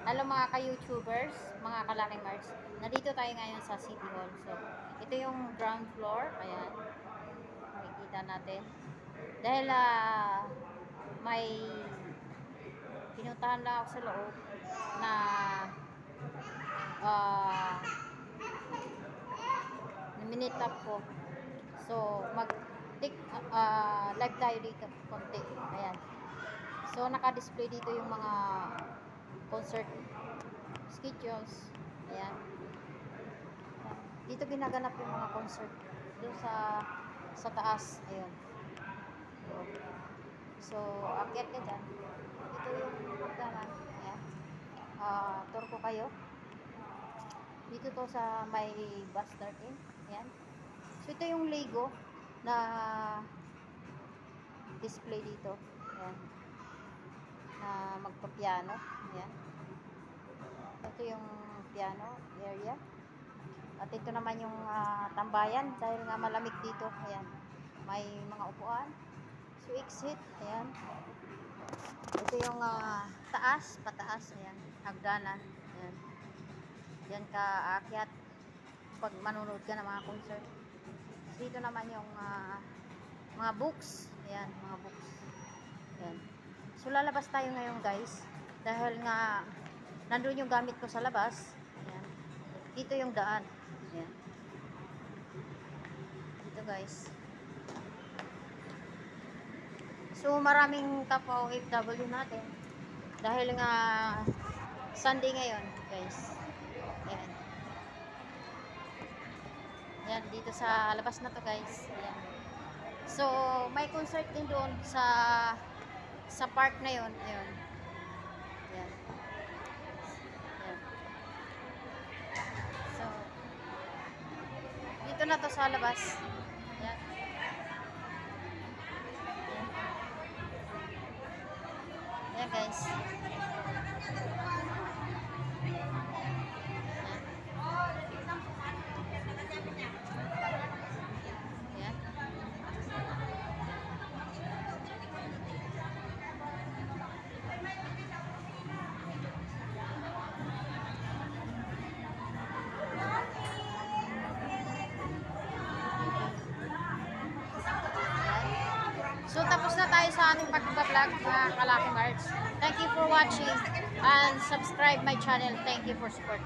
Hello mga ka-YouTubers, mga kalaki Mars. Nandito tayo ngayon sa City Hall. So, ito yung ground floor. Ayan. Makikita natin. Dahil may pinuntahan na ako sa loob na uh, minute up ko. So, live tayo dito konti. Ayan. So, naka-display dito yung mga concert schedules. Ayan. Dito ginaganap yung mga concert. Doon sa taas. Ayun. So, akyat ka dyan. Ito yung pagdanan. Ayan. Tour ko kayo. Dito to sa may bus starting. Ayan. So, ito yung Lego na display dito. Ayan. Na magpa-piano. Ayan. Ito yung piano area. At ito naman yung tambayan dahil nga malamig dito. Ayan. May mga upuan. So, exit. Ayan. Ito yung taas, pataas. Ayan. Hagdanan. Ayan. Diyan ka aakyat pag manunod ka ng mga concert. So, dito naman yung mga books. Ayan. Mga books. Ayan. So, lalabas tayo ngayon guys. Dahil nga nandun yung gamit ko sa labas. Ayan. Dito yung daan. Ayan. Dito guys. So maraming kapwa OFW natin. Dahil nga Sunday ngayon guys. Ayan. Ayan. Dito sa labas na to guys. Ayan. So may concert din doon sa park na yun. Ayan. Ayan. So, dito na to sa labas. Ayan. Ayan guys. Ayan. So, tapos na tayo sa ating pag-vlog, mga kalaki March. Thank you for watching and subscribe my channel. Thank you for support.